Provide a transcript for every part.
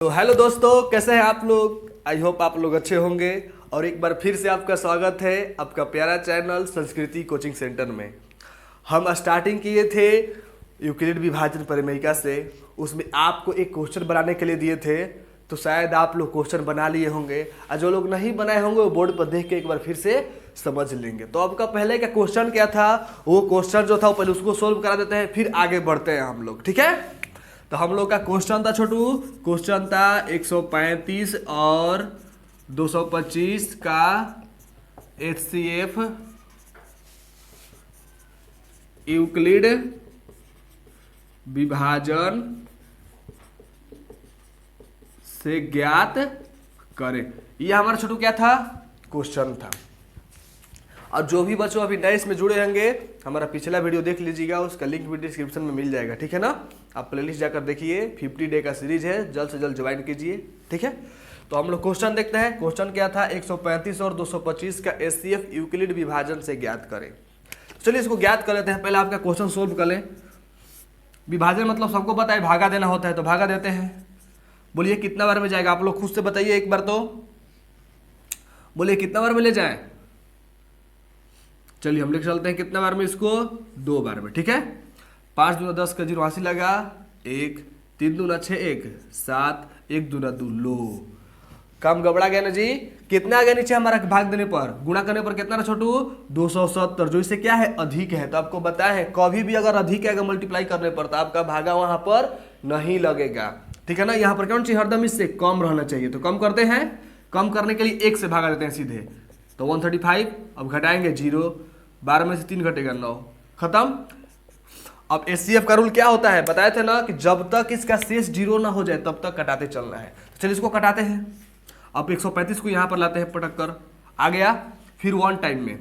तो हेलो दोस्तों, कैसे हैं आप लोग। आई होप आप लोग अच्छे होंगे। और एक बार फिर से आपका स्वागत है आपका प्यारा चैनल संस्कृति कोचिंग सेंटर में। हम स्टार्टिंग किए थे यूक्लिड विभाजन परिमेयिका से। उसमें आपको एक क्वेश्चन बनाने के लिए दिए थे, तो शायद आप लोग क्वेश्चन बना लिए होंगे, और जो लोग नहीं बनाए होंगे वो बोर्ड पर देख के एक बार फिर से समझ लेंगे। तो आपका पहले का क्वेश्चन क्या था, वो क्वेश्चन जो था वो पहले उसको सोल्व करा देते हैं, फिर आगे बढ़ते हैं हम लोग। ठीक है, तो हम लोग का क्वेश्चन था छोटू, क्वेश्चन था 135 और 225 का HCF यूक्लिड विभाजन से ज्ञात करें। ये हमारा छोटू क्या था, क्वेश्चन था। और जो भी बच्चों अभी नए इसमें जुड़े होंगे, हमारा पिछला वीडियो देख लीजिएगा, उसका लिंक भी डिस्क्रिप्शन में मिल जाएगा। ठीक है ना, आप प्लेलिस्ट जाकर देखिए, 50 डे का सीरीज है, जल्द से जल्द ज्वाइन कीजिए। ठीक है, तो हम लोग क्वेश्चन देखते हैं। क्वेश्चन क्या था, 135 और 225 का HCF यूक्लिड विभाजन से ज्ञात करें। चलिए इसको ज्ञात कर लेते हैं। पहले आपका क्वेश्चन सोल्व कर लें। विभाजन मतलब सबको पता है, भागा देना होता है, तो भागा देते हैं। बोलिए कितना बार में जाएगा, आप लोग खुद से बताइए एक बार, तो बोलिए कितना बार में ले जाए। चलिए हम लिख चलते हैं कितना बार में इसको, 2 बार में। ठीक है, 5 दूना 10 का 0 80 लगा, 1 3 दूना 6 1 7 1 दूना 2 लो। कम गबड़ा गया ना जी। कितना आ गया नीचे हमारा, भाग देने पर, गुणा करने पर कितना ना छोटू, 270। जो इससे क्या है, अधिक है। तो आपको बताया है कभी भी अगर अधिक आएगा मल्टीप्लाई करने पर, तो आपका भागा वहां पर नहीं लगेगा। ठीक है ना, यहाँ पर कौन सी हरदम इससे कम रहना चाहिए। तो कम करते हैं, कम करने के लिए 1 से भागा देते हैं सीधे, तो 135। अब घटाएंगे 0, 12 में से 3 घटेगा 9, खत्म। अब HCF का रूल क्या होता है, बताए थे ना कि जब तक इसका शेष 0 ना हो जाए तब तक कटाते चलना है। तो चलिए इसको कटाते हैं। अब 135 को यहां पर लाते हैं, पटक कर आ गया। फिर 1 टाइम में,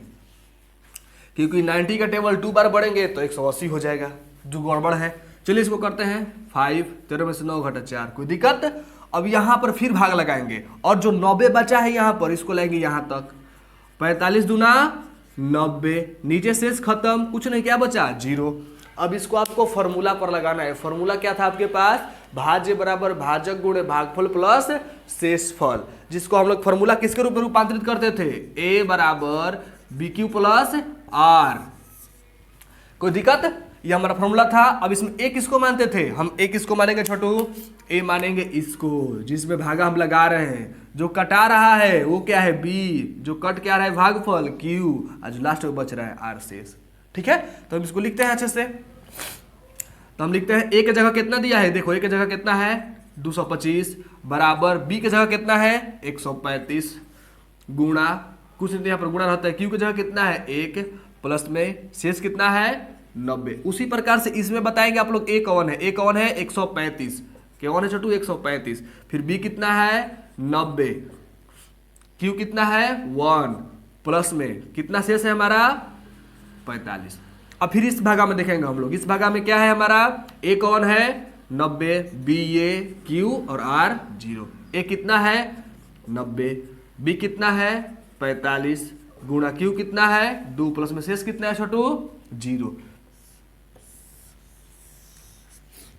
क्योंकि 90 का टेबल 2 बार बढ़ेंगे तो 180 हो जाएगा, जो गड़बड़ है। चलिए इसको करते हैं 5, 13 में से 9 घटा 4, कोई दिक्कत। अब यहां पर फिर भाग लगाएंगे, और जो 90 बचा है यहां पर, इसको लाएंगे यहां तक, 45 दूना 90, नीचे शेष खत्म, कुछ नहीं, क्या बचा 0। अब इसको आपको फॉर्मूला पर लगाना है। फॉर्मूला क्या था आपके पास, भाज्य बराबर भाजक गुणे भागफल प्लस शेषफल, जिसको हम लोग फॉर्मूला किसके रूप में रूपांतरित करते थे, A बराबर BQ प्लस R। कोई दिक्कत, ये हमारा फॉर्मूला था। अब इसमें A किसको मानते थे, हम A किसको मानेंगे छोटू, A मानेंगे इसको, जिसमें भागा हम लगा रहे हैं। जो कटा रहा है वो क्या है, B, जो कट क्या रहा है भागफल Q, और जो लास्ट में बच रहा है R शेष। ठीक है, तो हम इसको लिखते हैं अच्छे से। तो हम लिखते हैं A की जगह कितना दिया है, देखो A की जगह कितना है 225, बराबर B की जगह कितना है 135, गुणा, कुछ नहीं यहाँ पर गुणा रहता है, Q की जगह कितना है 1, प्लस में शेष कितना है 90। उसी प्रकार से इसमें बताएंगे आप लोग A कौन है, A कौन है 135, कौन है छोटू 135। फिर B कितना है 90, Q कितना है 1, प्लस में कितना शेष है हमारा 45। अब फिर इस भागा में देखेंगे हम लोग, इस भागा में क्या है हमारा, A कौन है 90, B A, Q और R 0। A कितना है 90, B कितना है 45, गुणा Q कितना है 2, प्लस में शेष कितना है छोटू 0।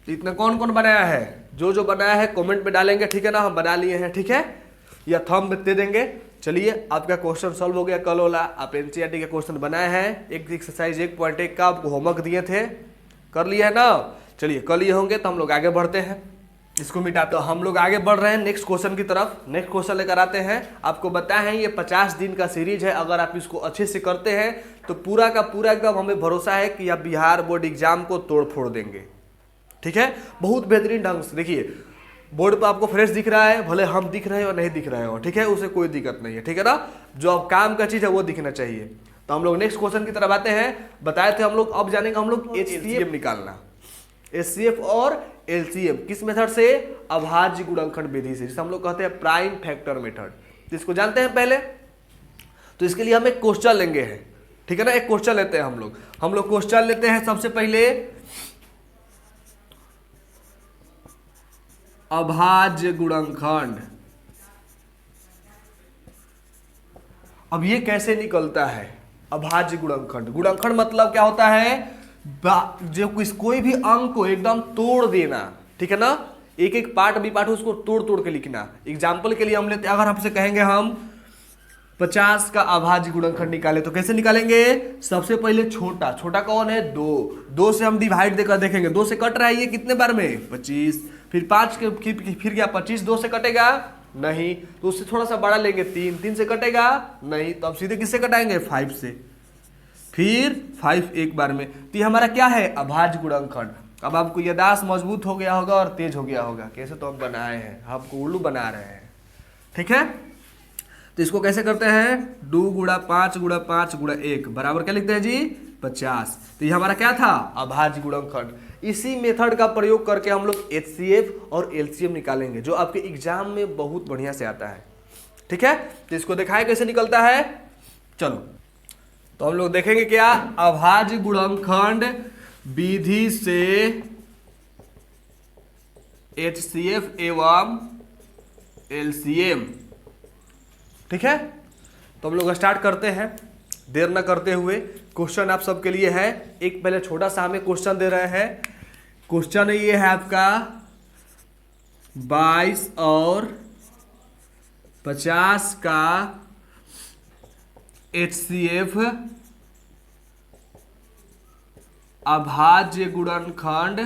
इतना कौन कौन बनाया है, जो जो बनाया है कमेंट में डालेंगे। ठीक है ना, हम बना लिए हैं। ठीक है, या थंब दे देंगे। चलिए आपका क्वेश्चन सॉल्व हो गया कल वाला। आप NCERT का क्वेश्चन बनाए हैं, एक एक्सरसाइज 1.1 का आपको होमवर्क दिए थे, कर लिए है ना। चलिए कल ये होंगे तो हम लोग आगे बढ़ते हैं, इसको मिटा। तो हम लोग आगे बढ़ रहे हैं नेक्स्ट क्वेश्चन की तरफ। नेक्स्ट क्वेश्चन लेकर आते हैं। आपको बताया है ये 50 दिन का सीरीज है, अगर आप इसको अच्छे से करते हैं तो पूरा का पूरा एकदम हमें भरोसा है कि आप बिहार बोर्ड एग्जाम को तोड़ फोड़ देंगे। ठीक है, बहुत बेहतरीन ढंग से। देखिए बोर्ड पर आपको फ्रेश दिख रहा है, भले हम दिख रहे हो नहीं दिख रहे हो, ठीक है, उसे कोई दिक्कत नहीं है। ठीक है ना, जो अब काम का चीज है वो दिखना चाहिए। तो हम लोग नेक्स्ट क्वेश्चन की तरफ आते हैं। बताए थे हम लोग, अब जानेंगे हम लोग HCF निकालना, HCF और LCM किस मेथड से, अभाज्य गुणनखंड विधि से, जिसे हम लोग कहते हैं प्राइम फैक्टर मेथड। इसको जानते हैं पहले, तो इसके लिए हम एक क्वेश्चन लेंगे है। ठीक है ना, एक क्वेश्चन लेते हैं हम लोग क्वेश्चन लेते हैं सबसे पहले, अभाज्य गुणनखंड। अब ये कैसे निकलता है अभाज्य गुणनखंड। गुणनखंड मतलब क्या होता है, जो कोई भी अंक को एकदम तोड़ देना। ठीक है ना, एक एक पार्ट बी पार्ट उसको तोड़ तोड़ के लिखना। एग्जाम्पल के लिए हम लेते, अगर हमसे कहेंगे हम 50 का अभाज्य गुणनखंड निकाले तो कैसे निकालेंगे? सबसे पहले छोटा, छोटा कौन है? 2 से हम डिवाइड देकर देखेंगे, 2 से कट रहा है ये कितने बार में? 25। फिर 5 के फिर क्या 25 2 से कटेगा? नहीं। तो उससे थोड़ा सा बड़ा लेंगे 3 से कटेगा? नहीं। तो अब सीधे किससे कटाएंगे? 5 से। फिर 5 एक बार में। तो ये हमारा क्या है? अभाज्य गुणनखंड। अब आपको याददाश्त मजबूत हो गया होगा और तेज हो गया होगा। कैसे तो हम बनाए हैं, आपको उल्लू बना रहे हैं, ठीक है। तो इसको कैसे करते हैं? 2 गुणा 5 गुणा 5 गुणा 1 बराबर क्या लिखते हैं जी? 50। तो ये हमारा क्या था? अभाज्य गुणनखंड। इसी मेथड का प्रयोग करके हम लोग HCF और LCM निकालेंगे, जो आपके एग्जाम में बहुत बढ़िया से आता है, ठीक है। तो इसको दिखाएं कैसे निकलता है। चलो तो हम लोग देखेंगे क्या? अभाज्य गुणनखंड विधि से HCF एवं LCM, ठीक है। तो हम लोग स्टार्ट करते हैं देर न करते हुए। क्वेश्चन आप सबके लिए है, एक पहले छोटा सा हमें क्वेश्चन दे रहे हैं। क्वेश्चन ये है आपका 22 और 50 का HCF अभाज्य गुणनखंड,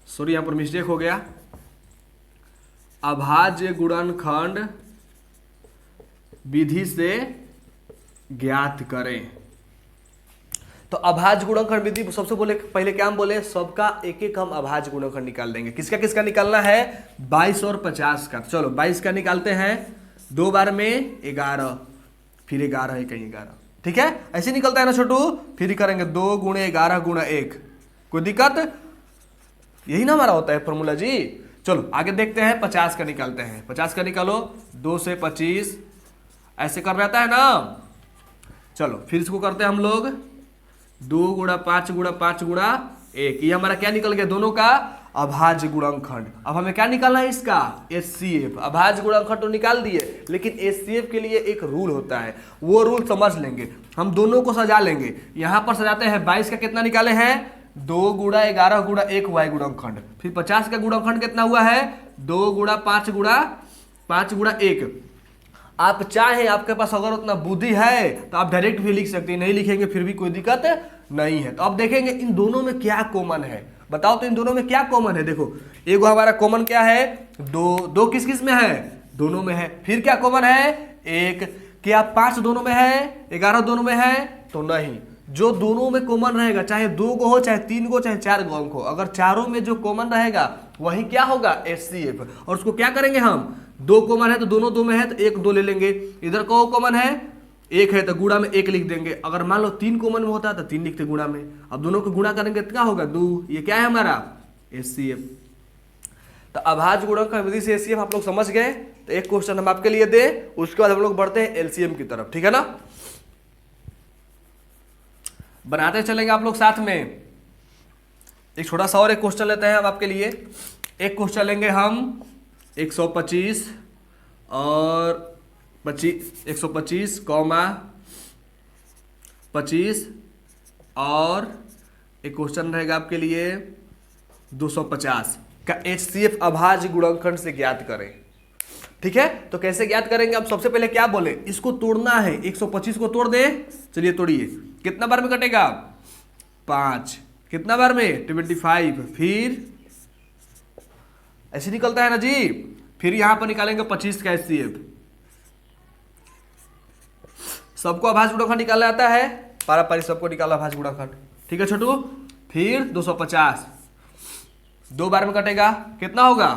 सॉरी यहां पर मिस्टेक हो गया, अभाज्य गुणनखंड विधि से ज्ञात करें। तो अभाज्य गुणनखंड विधि सबसे पहले क्या हम बोले? सबका एक एक हम अभाज्य गुणनखंड निकाल देंगे। किसका किसका निकालना है? 22 और 50 का। चलो 22 का निकालते हैं, 2 बार में 11, फिर 11 है कहीं 11, ठीक है। ऐसे निकलता है ना छोटू। फिर करेंगे 2 गुणे 11 गुणा 1। कोई दिक्कत? यही ना हमारा होता है फॉर्मूला जी। चलो आगे देखते हैं, 50 का निकालते हैं। 50 का निकालो, 2 से 25 ऐसे कर रहता है ना। चलो फिर इसको करते हैं हम लोग 2 गुणा 5 गुणा 5 गुणा 1। ये हमारा क्या निकल गया? दोनों का अभाज्य गुणनखंड। अब हमें क्या निकालना है? इसका HCF। अभाज्य गुणनखंड तो निकाल दिए, लेकिन HCF के लिए एक रूल होता है, वो रूल समझ लेंगे। हम दोनों को सजा लेंगे। यहां पर सजाते हैं 22 का कितना निकाले हैं? 2 गुणा 11 गुणा 1 हुआ है गुणनखंड। फिर 50 का गुणनखंड कितना हुआ है? 2 गुणा 5 गुणा 5 गुणा 1। आप चाहे, आपके पास अगर उतना बुद्धि है तो आप डायरेक्ट भी लिख सकते हैं, नहीं लिखेंगे फिर भी कोई दिक्कत नहीं है। तो अब देखेंगे इन दोनों में क्या कॉमन है। बताओ तो इन दोनों में क्या कॉमन है? देखो एक हमारा कॉमन क्या है? 2 किस किस में है? दोनों में है। फिर क्या कॉमन है? 1। क्या 5 दोनों में है? 11 दोनों में है? तो नहीं। जो दोनों में कॉमन रहेगा, चाहे 2 को हो, चाहे 3 को, चाहे 4 को अंक हो, अगर चारों में जो कॉमन रहेगा वही क्या होगा? HCF। और उसको क्या करेंगे हम? 2 कॉमन है तो दोनों 2 में है तो 1 2 ले लेंगे। इधर को कॉमन है 1 है तो गुणा में 1 लिख देंगे। अगर मान लो 3 कॉमन में होता है तो 3 लिखते गुणा में। अब दोनों को गुणा करेंगे तो क्या होगा? 2। ये क्या है हमारा? HCF। तो अभाज्य गुणनखंड विधि से HCF आप लोग समझ गए। तो एक क्वेश्चन हम आपके लिए दे, उसके बाद हम लोग बढ़ते हैं LCM की तरफ, ठीक है ना। बनाते चलेंगे आप लोग साथ में। एक छोटा सा और एक क्वेश्चन लेते हैं हम आपके लिए। एक क्वेश्चन लेंगे हम 125 और 125 कॉमा 25 और एक क्वेश्चन रहेगा आपके लिए 250 का HCF अभाज्य गुणनखंड से ज्ञात करें, ठीक है। तो कैसे ज्ञात करेंगे? अब सबसे पहले क्या बोले? इसको तोड़ना है। 125 को तोड़ दे, चलिए तोड़िए। कितना बार में कटेगा? 5। कितना बार में? 25। फिर ऐसे निकलता है ना जी। फिर यहां पर निकालेंगे 25 का HCF। सबको अभाज्य गुणनखंड निकालना आता है, पारा-पारी सबको निकाला अभाज्य गुणनखंड, ठीक है छोटू। फिर 250 2 बार में कटेगा, कितना होगा?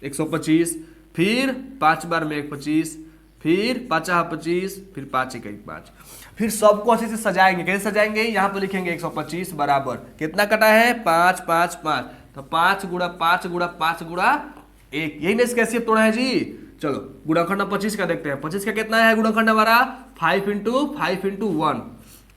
125। फिर 5 बार में 125, फिर 5 25, फिर 5 1 5। फिर सबको अच्छे से सजाएंगे। कैसे सजाएंगे? यहाँ पर लिखेंगे 125 बराबर कितना कटा है? 5 5 5। तो 5 गुणा 5 गुणा 5 गुणा 1। यही ना इसका HCF तोड़ा है जी। चलो गुणनखंड 25 का देखते हैं। 25 का कितना है गुणनखंड हमारा? 5 × 5 × 1।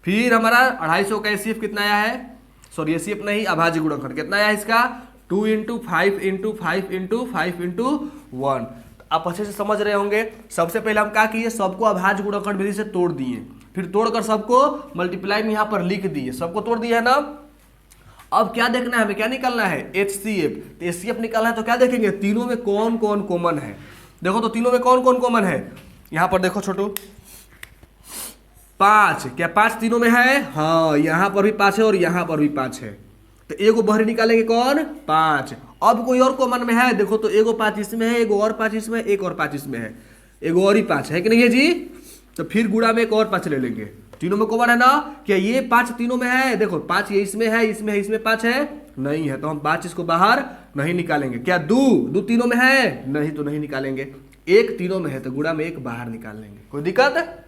फिर हमारा 250 का HCF कितना आया है? सॉरी HCF नहीं, अभाज्य गुणनखंड कितना आया इसका? 2 × 5 × 5 × 5 × 1। आप अच्छे से समझ रहे होंगे। सबसे पहले हम क्या किए? सबको अभाज्य गुणनखंड विधि से तोड़ दिए, फिर तोड़कर सबको मल्टीप्लाई में यहाँ पर लिख दिए। सबको तोड़ दिया है ना। अब क्या देखना है हमें, क्या निकालना है, HCF। तो HCF निकालना है तो क्या देखेंगे, तीनों में कौन कौन कॉमन है। देखो तो तीनों में कौन कौन कॉमन है, यहां पर देखो छोटू, 5, क्या 5 तीनों में है, हाँ यहां पर भी 5 है और यहां पर भी 5 है। तो एगो बाहरी निकालेंगे कौन, 5। अब कोई और कॉमन में है, देखो तो एगो 5 इसमें है, एगो और 5 इसमें, एक और 5 इसमें है, एगो और ही 5 है कि नहीं है जी। तो फिर गुणा में एक और 5 ले लेंगे, तीनों में कॉमन है ना, क्या ये 5 तीनों में है, देखो 5 ये इसमें है, इसमें है, इसमें 5 है, नहीं है, तो हम 5 इसको बाहर नहीं निकालेंगे। क्या दो तीनों में है, नहीं तो नहीं निकालेंगे। एक तीनों में है तो गुणा में एक बाहर निकाल लेंगे, कोई दिक्कत।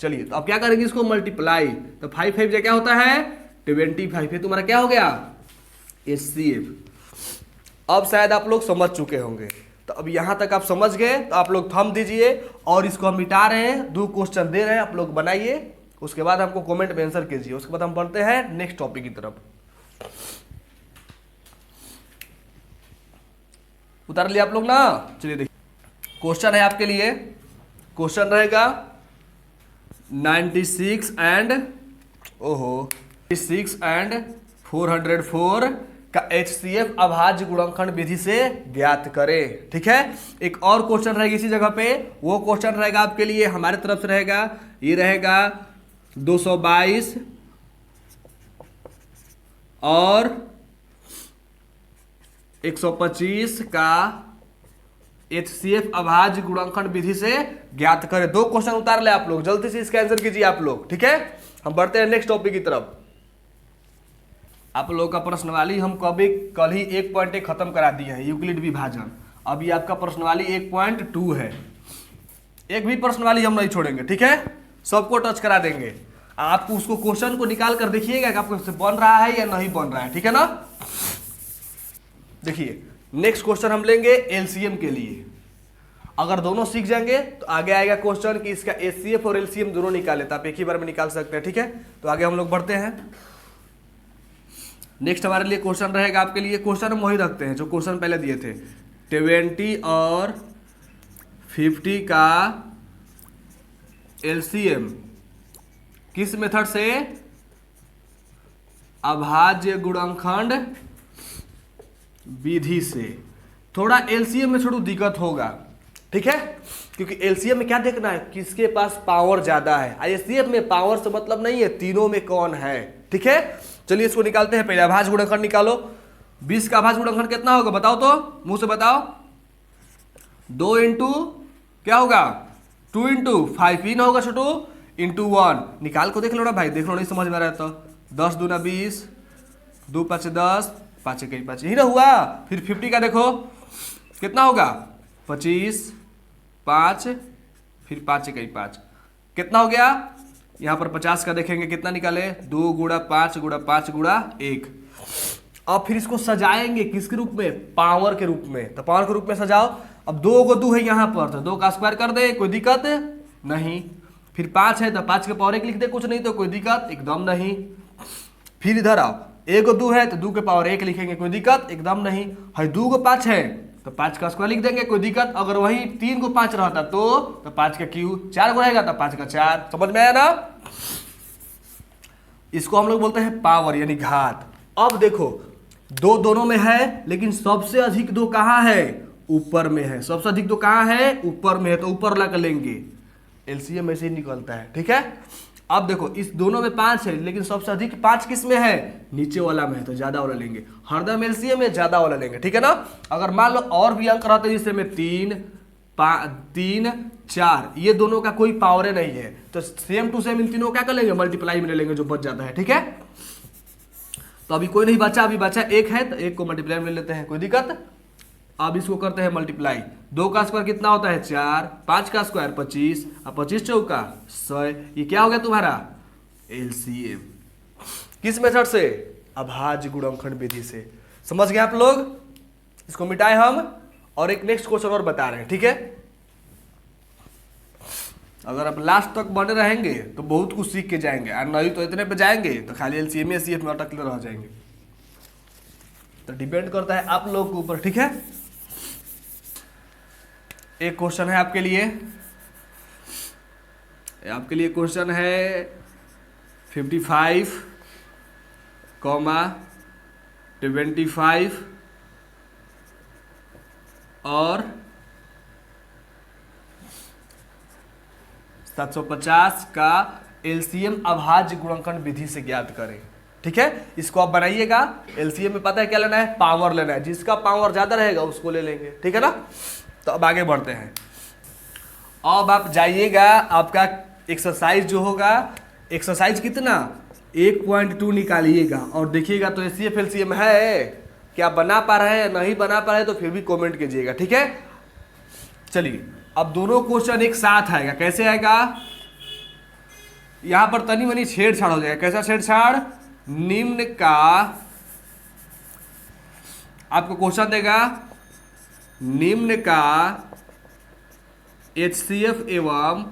चलिए तो अब क्या करेंगे, इसको मल्टीप्लाई, तो 5 5 क्या होता है 25 है, तुम्हारा क्या हो गया HCF। अब शायद आप लोग समझ चुके होंगे, तो अब यहां तक आप समझ गए तो आप लोग थंब दीजिए, और इसको हम मिटा रहे हैं, 2 क्वेश्चन दे रहे हैं, आप लोग बनाइए, उसके बाद हमको कमेंट में आंसर कीजिए, उसके बाद हम बढ़ते हैं नेक्स्ट टॉपिक की तरफ। उतार लिया आप लोग ना। चलिए देखिए क्वेश्चन है आपके लिए, क्वेश्चन रहेगा 96 एंड 404 का HCF अभाज्य गुणनखंड विधि से ज्ञात करें। ठीक है, एक और क्वेश्चन रहेगा इसी जगह पे, वो क्वेश्चन रहेगा आपके लिए हमारे तरफ से रहेगा, ये रहेगा 222 और 125 का HCF अभाज्य गुणनखंड विधि से ज्ञात करें। 2 क्वेश्चन उतार ले आप लोग, जल्दी से इसका आंसर कीजिए आप लोग। ठीक है, हम बढ़ते हैं नेक्स्ट टॉपिक की तरफ। आप लोगों का प्रश्नवाली हम कल ही 1.1 खत्म करा दिया है, यूक्लिड विभाजन। अभी आपका प्रश्नवाली 1.2 है, एक भी प्रश्नवाली हम नहीं छोड़ेंगे। ठीक है, सबको टच करा देंगे। आपको उसको क्वेश्चन को निकाल कर देखिएगा कि आपको बन रहा है या नहीं बन रहा है। ठीक है ना, देखिए नेक्स्ट क्वेश्चन हम लेंगे एलसीएम के लिए। अगर दोनों सीख जाएंगे तो आगे आएगा क्वेश्चन कि इसका एचसीएफ और एलसीएम दोनों निकाले, तो आप एक ही बार में निकाल सकते हैं। ठीक है, तो आगे हम लोग बढ़ते हैं। नेक्स्ट हमारे लिए क्वेश्चन रहेगा आपके लिए, क्वेश्चन हम वही रखते हैं जो क्वेश्चन पहले दिए थे, 20 और 50 का एलसीएम किस मेथड से, अभाज्य गुणनखंड विधि से। थोड़ा एलसीएम में छोड़ू दिक्कत होगा, ठीक है, क्योंकि एलसीएम में क्या देखना है, किसके पास पावर ज्यादा है। एचसीएफ में पावर से मतलब नहीं है, तीनों में कौन है। ठीक है, चलिए इसको निकालते हैं। पहले अभाज्य गुणनखंड निकालो। 20 का अभाज्य गुणनखंड कितना होगा बताओ तो, मुंह से बताओ। 2 इंटू क्या होगा, 2 इंटू 5 ही ना होगा छोटू, इंटू 1। निकाल को देख लो ना भाई, देख लो नहीं समझ में आ रहा है तो 10 दूना 20, 2 5 10, 5 1 5 ही ना हुआ। फिर 50 का देखो कितना होगा, 25, 5, फिर 5 1 5, कितना हो गया। यहाँ पर 50 का देखेंगे कितना निकाले, 2 गुणा 5 गुणा 5 गुणा 1। अब फिर इसको सजाएंगे किसके रूप में, पावर के रूप में। तो पावर के रूप में सजाओ। अब 2 को 2 है यहाँ पर, तो 2 का स्क्वायर कर दे, कोई दिक्कत नहीं। फिर 5 है तो 5 के पावर 1 लिख दे, कुछ नहीं तो कोई दिक्कत एकदम नहीं। फिर इधर आओ, 1 को 2 है तो 2 के पावर 1 लिखेंगे, कोई दिक्कत एकदम नहीं है। 2 को 5 है तो 5 का स्क्वायर लिख देंगे, कोई दिक्कत। अगर वही 3 को 5 रहता तो 5 का क्यूब, 4 को रहेगा तो 5 का 4। समझ में आया ना, इसको हम लोग बोलते हैं पावर यानी घात। अब देखो दो दोनों में है, लेकिन सबसे अधिक 2 कहाँ है, ऊपर में है। सबसे अधिक 2 कहाँ है, ऊपर में है, तो ऊपर ला कर लेंगे। एलसीएम ऐसे ही निकलता है। ठीक है, अब देखो इस दोनों में 5 है, लेकिन सबसे अधिक 5 किस में है, नीचे वाला में है, तो ज्यादा वाला लेंगे। हरदम एलसीएम में ज्यादा वाला लेंगे। ठीक है ना, अगर मान लो और भी अंक रहते जिससे में 3 4, ये दोनों का कोई पावर नहीं है, तो सेम टू सेम इन तीनों क्या कर लेंगे, मल्टीप्लाई में ले लेंगे जो बच जाता है। ठीक है, तो अभी कोई नहीं बचा, अभी बचा 1 है तो 1 को मल्टीप्लाई में ले लेते हैं, कोई दिक्कत। अब इसको करते हैं मल्टीप्लाई। 2 का स्क्वायर कितना होता है 4, 5 का स्क्वायर 25, और 25 चौका 100। ये क्या हो गया तुम्हारा एलसीएम। किस मेथड से, अभाज्य गुणनखंड विधि से। समझ गए आप लोग, इसको मिटाए हम और एक नेक्स्ट क्वेश्चन और बता रहे हैं। ठीक है, अगर आप लास्ट तक बने रहेंगे तो बहुत कुछ सीख के जाएंगे, और नहीं तो इतने पे जाएंगे तो खाली एलसीएम एचसीएफ में अटकले रह जाएंगे। तो डिपेंड करता है आप लोग के ऊपर। ठीक है, एक क्वेश्चन है आपके लिए, क्वेश्चन है 55, 25 और 750 का एलसीएम अभाज्य गुणनखंड विधि से ज्ञात करें। ठीक है, इसको आप बनाइएगा। एलसीएम में पता है क्या लेना है, पावर लेना है, जिसका पावर ज्यादा रहेगा उसको ले लेंगे। ठीक है ना, तो अब आगे बढ़ते हैं। अब आप जाइएगा, आपका एक्सरसाइज जो होगा, एक्सरसाइज कितना 1.2 निकालिएगा और देखिएगा तो एचसीएफ एलसीएम है क्या, बना पा रहे हैं, नहीं बना पा रहे तो फिर भी कमेंट कीजिएगा। ठीक है, चलिए अब दोनों क्वेश्चन एक साथ आएगा। कैसे आएगा, यहां पर तनी मनी छेड़छाड़ हो जाएगा। कैसा छेड़छाड़, निम्न का आपको क्वेश्चन देगा, निम्न का एचसीएफ एवं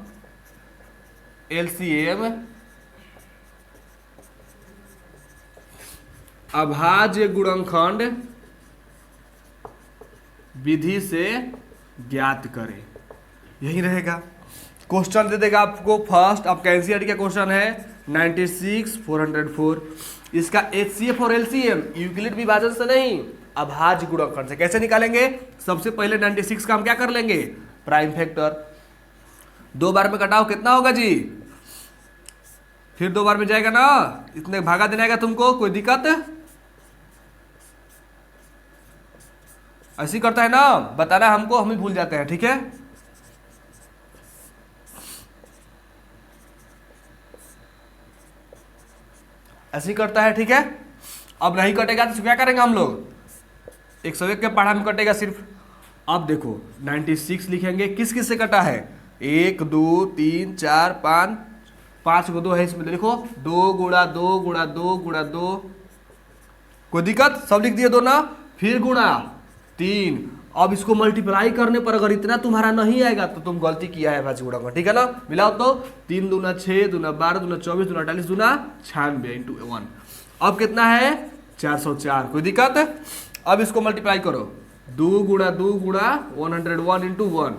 एलसीएम अभाज्य गुणनखंड विधि से ज्ञात करें। यही रहेगा। क्वेश्चन दे देगा आपको फर्स्ट, आपका एनसीईआरटी का क्वेश्चन है 96 404। इसका एचसीएफ और एलसीएम यूक्लिड विभाजन से नहीं, अभाज्य गुणनखंड से। कैसे निकालेंगे, सबसे पहले 96 का हम क्या कर लेंगे, प्राइम फैक्टर। 2 बार में कटाओ कितना होगा जी, फिर 2 बार में जाएगा ना, इतने भागा देना आएगा तुमको, कोई दिक्कत ऐसी करता है ना, बताना हमको, हम ही भूल जाते हैं। ठीक है, ऐसी करता है। ठीक है, अब नहीं कटेगा तो क्या करेंगे हम लोग, 101 के पढ़ा में कटेगा सिर्फ। अब देखो 96 लिखेंगे, किस किस से कटा है, 1 2 3 4 5, 5 को 2 है इसमें, देखो 2 गुणा 2 गुणा 2 गुणा 2, कोई दिक्कत, सब लिख दिए 2 ना, फिर गुणा 3। अब इसको मल्टीप्लाई करने पर अगर इतना तुम्हारा नहीं आएगा तो तुम गलती किया है भाजी गुणा। ठीक है ना, मिलाओ तो 3 दूना 6 दूना 12 दूना 24 दूना 48 दूना 96 इंटू 1। अब कितना है 404, कोई दिक्कत। अब इसको मल्टीप्लाई करो, 2 गुणा 101 इंटू 1।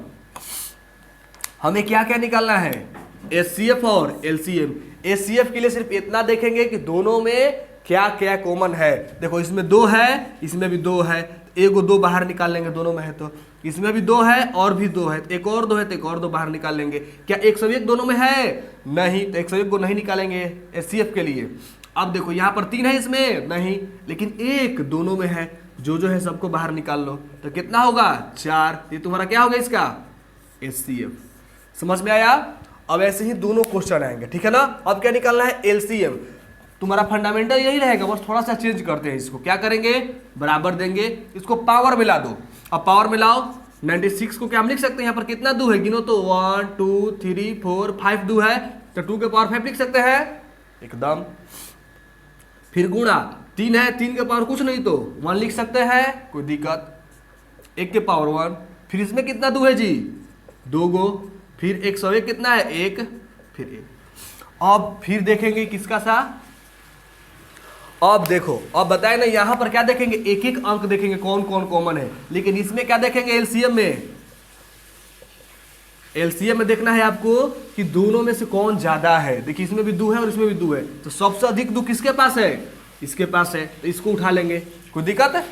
हमें क्या क्या निकालना है, एचसीएफ और एलसीएम। एचसीएफ के लिए सिर्फ इतना देखेंगे कि दोनों में क्या क्या कॉमन है। देखो इसमें 2 है, इसमें भी 2 है, एक 2 बाहर निकाल लेंगे, दोनों में है तो। इसमें भी 2 है और भी 2 है, एक और 2 है तो एक और 2 बाहर निकाल लेंगे। क्या 101 दोनों में है, नहीं, तो 101 को नहीं निकालेंगे एचसीएफ के लिए। अब देखो यहाँ पर 3 है इसमें, नहीं, लेकिन 1 दोनों में है, जो है सबको बाहर निकाल लो तो कितना होगा 4। ये तुम्हारा क्या होगा इसका एचसीएफ। समझ में आया। अब ऐसे ही दोनों क्वेश्चन आएंगे। ठीक है ना, अब क्या निकालना है, एलसीएम। तुम्हारा फंडामेंटल यही रहेगा, बस थोड़ा सा चेंज करते हैं इसको। क्या करेंगे, बराबर देंगे, इसको पावर मिला दो। अब पावर मिलाओ, 96 को क्या हम लिख सकते हैं, यहाँ पर कितना 2 है, गिनो तो 1 2 3 4 5 2 है, तो 2 के पावर 5 लिख सकते हैं एकदम। फिर गुणा 3 है, 3 के पावर कुछ नहीं तो 1 लिख सकते हैं, कोई दिक्कत। 1 के पावर 1, फिर इसमें कितना 2 है जी, 2 गो, फिर 101 कितना है 1, फिर 1। अब फिर देखेंगे किसका सा, अब देखो, अब बताए ना, यहां पर क्या देखेंगे, एक एक अंक देखेंगे कौन कौन कॉमन है। लेकिन इसमें क्या देखेंगे, एलसीएम में, एलसीएम में देखना है आपको कि दोनों में से कौन ज्यादा है। देखिए इसमें भी 2 है और इसमें भी 2 है, तो सबसे अधिक 2 किसके पास है, इसके पास है, तो इसको उठा लेंगे, कोई दिक्कत है।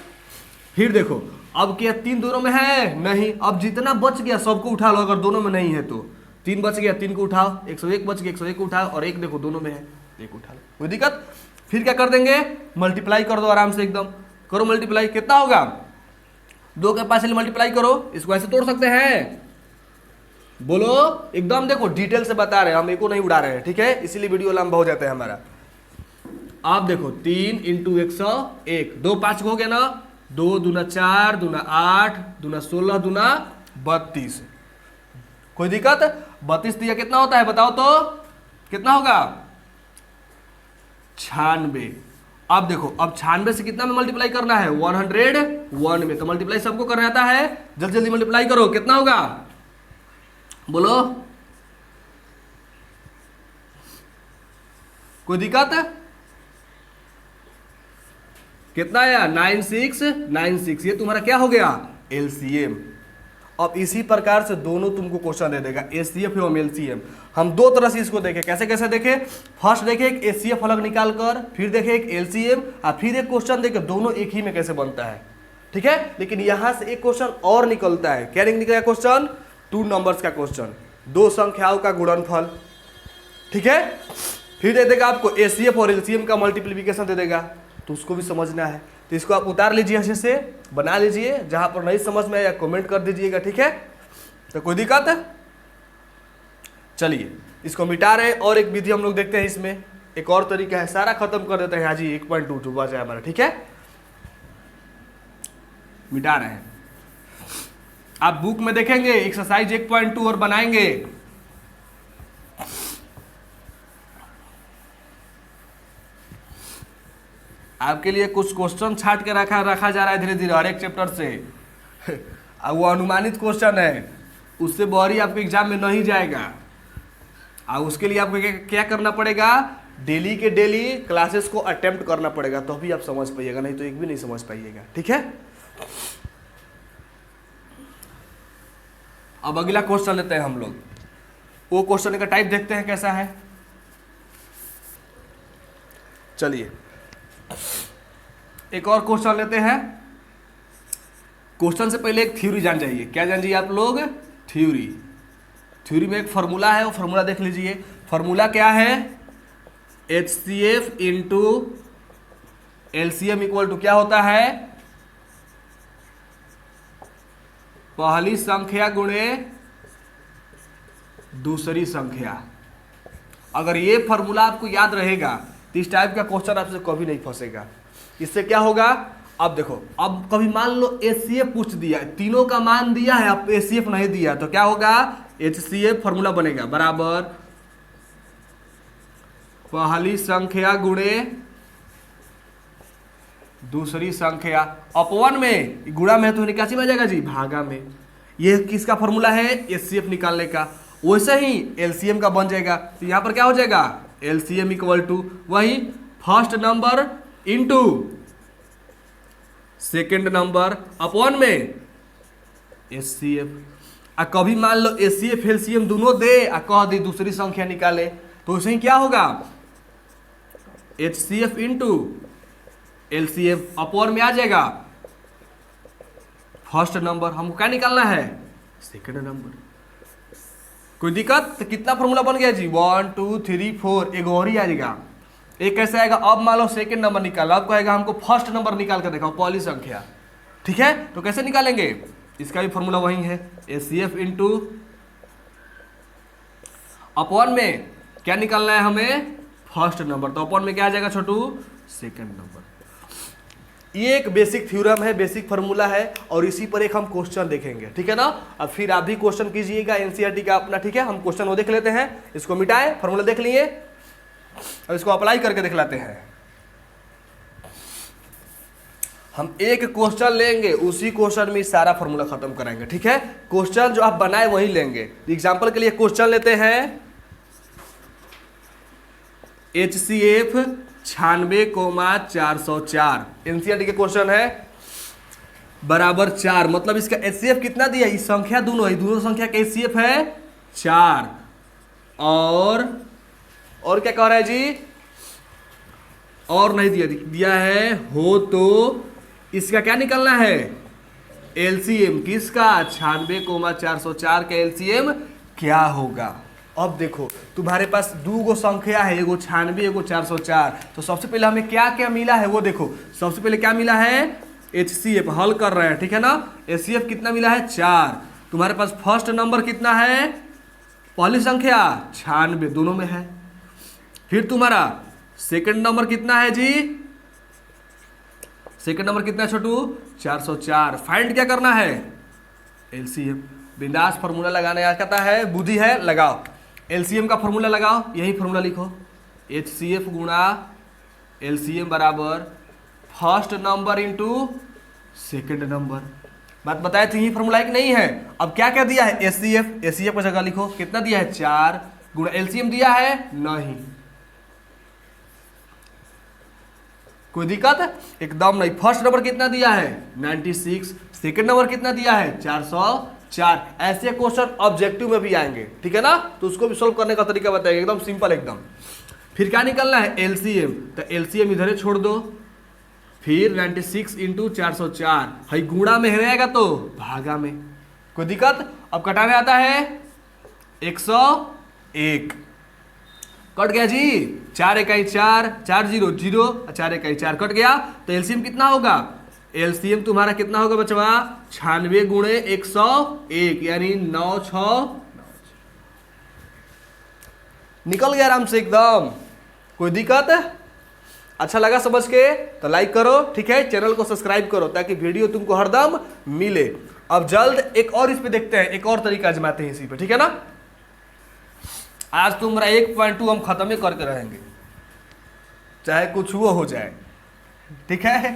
फिर देखो अब क्या 3 दोनों में है, नहीं, अब जितना बच गया सबको उठा लो, अगर दोनों में नहीं है तो 3 बच गया, 3 को उठाओ, 101 बच गया, 101 को उठाओ, और 1 देखो दोनों में है, 1 उठा लो, कोई दिक्कत। फिर क्या कर देंगे, मल्टीप्लाई कर दो आराम से, एकदम करो मल्टीप्लाई, कितना होगा 2 के पास मल्टीप्लाई करो। इसको ऐसे तोड़ सकते हैं, बोलो एकदम, देखो डिटेल से बता रहे हैं हम, एको नहीं उड़ा रहे हैं। ठीक है, इसीलिए वीडियो लंबा हो जाता है हमारा। आप देखो 3 इंटू 101, 2 5 हो गया ना, 2 दूना 4 दूना 8 दूना 16 दूना 32, कोई दिक्कत। 32 दिया कितना होता है बताओ तो, कितना होगा 96। अब देखो, अब 96 से कितना में मल्टीप्लाई करना है, 101 में, तो मल्टीप्लाई सबको करना आता है, जल्दी जल्दी मल्टीप्लाई करो, कितना होगा बोलो, कोई दिक्कत है, कितना आया 9696, ये तुम्हारा क्या हो गया एलसीएम। अब इसी प्रकार से दोनों तुमको क्वेश्चन दे देगा, एचसीएफ एवं एलसीएम। हम दो तरह से इसको देखें, कैसे कैसे देखें, फर्स्ट देखें एक एचसीएफ अलग निकाल कर, फिर देखें एक एलसीएम, और फिर एक क्वेश्चन देखें दोनों एक ही में कैसे बनता है, ठीक है। लेकिन यहां से एक क्वेश्चन और निकलता है, क्या निकलेगा क्वेश्चन, 2 नंबर्स का क्वेश्चन, 2 संख्याओं का गुणनफल, ठीक है। फिर दे देगा आपको एचसीएफ और एलसीएम का मल्टीप्लिकेशन दे देगा, तो उसको भी समझना है। तो इसको आप उतार लीजिए, अच्छे से बना लीजिए, जहां पर नहीं समझ में आया कमेंट कर दीजिएगा, ठीक है। तो कोई दिक्कत है, चलिए इसको मिटा रहे हैं। और एक विधि हम लोग देखते हैं, इसमें एक और तरीका है, सारा खत्म कर देते हैं। हाँ जी 1.22 बच जाए हमारा, ठीक है। मिटा रहे हैं, आप बुक में देखेंगे एक्सरसाइज 1.2 और बनाएंगे। आपके लिए कुछ क्वेश्चन छाट के रखा जा रहा है धीरे धीरे हर एक चैप्टर से। वो अनुमानित क्वेश्चन है, उससे बाहरी आपके एग्जाम में नहीं जाएगा। और उसके लिए आपको क्या करना पड़ेगा, डेली के डेली क्लासेस को अटेम्प्ट करना पड़ेगा, तो भी आप समझ पाइएगा, नहीं तो एक भी नहीं समझ पाइएगा, ठीक है। अब अगला क्वेश्चन लेते हैं हम लोग, वो क्वेश्चन का टाइप देखते हैं कैसा है। चलिए एक और क्वेश्चन लेते हैं। क्वेश्चन से पहले एक थ्योरी जान जाइए, क्या जान जाइए आप लोग, थ्योरी में एक फॉर्मूला है, वो फॉर्मूला देख लीजिए। फॉर्मूला क्या है, HCF into LCM equal to क्या होता है, पहली संख्या गुणे दूसरी संख्या। अगर ये फॉर्मूला आपको याद रहेगा तो इस टाइप का क्वेश्चन आपसे कभी नहीं फंसेगा। इससे क्या होगा, अब देखो, अब कभी मान लो HCF पूछ दिया, तीनों का मान दिया है, अब HCF नहीं दिया, तो क्या होगा, HCF फॉर्मूला बनेगा बराबर पहली संख्या गुणे दूसरी संख्या, अपवन में गुणा में तो निकासी में आ जाएगा जी, भागा में। ये किसका फॉर्मूला है, HCF निकालने का। वैसे ही LCM का बन जाएगा, तो यहां पर क्या हो जाएगा, LCM इक्वल टू वही first number into second number upon में HCF। कभी मान लो HCF LCM दोनों दे और कह दी दूसरी संख्या निकाले, तो उसे क्या होगा, HCF इंटू LCM अपॉन में आ जाएगा फर्स्ट नंबर, हमको क्या निकालना है, सेकेंड नंबर। कोई दिक्कत, तो कितना फॉर्मूला बन गया जी, 1 2 3 4, एक और ही आ जाएगा। एक कैसे आएगा, अब मान लो सेकंड नंबर निकाला, अब कहेगा हमको फर्स्ट नंबर निकाल कर दिखाओ, पहली संख्या, ठीक है। तो कैसे निकालेंगे, इसका भी फॉर्मूला वही है, HCF इंटू अपॉन में क्या निकालना है हमें, फर्स्ट नंबर, तो अपॉन में क्या आ जाएगा छोटू, सेकंड नंबर। ये एक बेसिक थ्योरम है, बेसिक फार्मूला है, और इसी पर एक हम क्वेश्चन देखेंगे, ठीक है ना। अब फिर आप भी क्वेश्चन कीजिएगा एनसीईआरटी का अपना, ठीक है। हम क्वेश्चन वो देख लेते हैं, इसको मिटाएं, फार्मूला देख लिए, और इसको अप्लाई करके दिखलाते हैं। हम एक क्वेश्चन लेंगे, उसी क्वेश्चन में सारा फार्मूला खत्म कराएंगे, ठीक है। क्वेश्चन जो आप बनाए वही लेंगे। एग्जांपल के लिए क्वेश्चन लेते हैं, HCF 96,404, एनसीईआरटी के क्वेश्चन है, बराबर 4, मतलब इसका HCF कितना दिया, इस संख्या दोनों संख्या का HCF है 4, और क्या कह रहा है जी, और नहीं दिया है हो तो इसका क्या निकालना है, LCM किसका, 96,404 का LCM क्या होगा। अब देखो तुम्हारे पास दो गो संख्या है, एगो 96 एगो 404, तो सबसे पहले हमें क्या क्या मिला है वो देखो। सबसे पहले क्या मिला है, HCF, हल कर रहे हैं, ठीक है ना। HCF कितना मिला है, 4। तुम्हारे पास फर्स्ट नंबर कितना है, पहली संख्या 96 दोनों में है। फिर तुम्हारा सेकंड नंबर कितना है जी, सेकंड नंबर कितना है छोटू, 404। फाइंड क्या करना है, LCM। बिंदास फॉर्मूला लगाने आता है, बुद्धि है, लगाओ। LCM का फॉर्मूला लगाओ, यही फॉर्मूला लिखो, HCF गुणा LCM बराबर first number into second number. बात बताए थी, यही फॉर्मूला कि नहीं है। अब क्या क्या दिया है, HCF की जगह लिखो, कितना दिया है, 4 गुणा LCM दिया है नहीं। कोई दिक्कत है, एकदम नहीं। फर्स्ट नंबर कितना दिया है, 96, सेकंड नंबर कितना दिया है, 404, 4। ऐसे क्वेश्चन ऑब्जेक्टिव में भी आएंगे, ठीक है ना, तो उसको भी सोल्व करने का तरीका बताएंगे, एकदम सिंपल एकदम। फिर क्या निकलना है, एलसीएम, तो एलसीएम इधर छोड़ दो। फिर 96 × 404, भाई गुणा में रहेगा तो भागा में, कोई दिक्कत। अब कटाने आता है 101, कट गया जी, 4 इकाई 4, 4 0 0, 4 इकाई 4 कट गया। तो एलसीएम कितना होगा, एलसीएम तुम्हारा कितना होगा बचवा, 96 × 101 यानी 96। निकल गया आराम से एकदम, कोई दिक्कत है। अच्छा लगा समझ के तो लाइक करो, ठीक है, चैनल को सब्सक्राइब करो ताकि वीडियो तुमको हरदम मिले। अब जल्द एक और इस पे देखते हैं, एक और तरीका आजमाते हैं इसी पे, ठीक है ना। आज तुम्हारा 1.2 हम खत्म ही करके रहेंगे, चाहे कुछ वो हो जाए, ठीक है।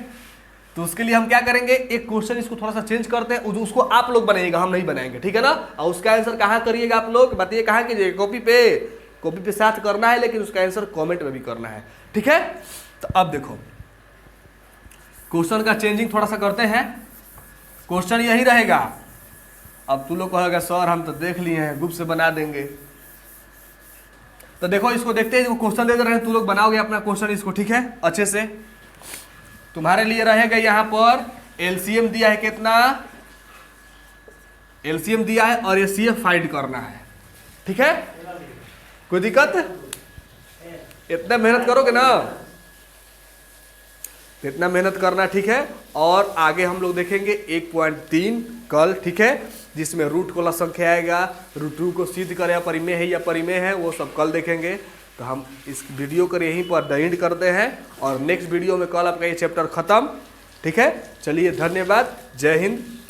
तो उसके लिए हम क्या करेंगे, एक क्वेश्चन इसको थोड़ा सा चेंज करते हैं, उसको आप लोग बनाइएगा, हम नहीं बनाएंगे, ठीक है ना। और उसका आंसर कहाँ करिएगा आप लोग, बताइए कहाँ कीजिएगा, कॉपी पे साथ करना है, लेकिन उसका आंसर कमेंट में भी करना है, ठीक है। तो अब देखो क्वेश्चन का चेंजिंग थोड़ा सा करते हैं, क्वेश्चन यही रहेगा। अब तू लोग कहेगा सर हम तो देख लिए हैं, ग्रुप से बना देंगे, तो देखो इसको देखते हैं, क्वेश्चन दे रहे हैं, तू लोग बनाओगे अपना क्वेश्चन इसको, ठीक है, अच्छे से। तुम्हारे लिए रहेगा यहाँ पर एलसीएम दिया है कितना, एलसीएम दिया है और एचसीएफ फाइंड करना है, ठीक है, कोई दिक्कत, इतना मेहनत करोगे ना, इतना मेहनत करना, ठीक है। और आगे हम लोग देखेंगे 1.3 कल, ठीक है, जिसमें रूट को संख्या आएगा, रूट 2 को सिद्ध करे परिमेय है या परिमेय है, वो सब कल देखेंगे। तो हम इस वीडियो को यहीं पर एंड करते हैं और नेक्स्ट वीडियो में कल आपका ये चैप्टर खत्म, ठीक है। चलिए धन्यवाद, जय हिंद।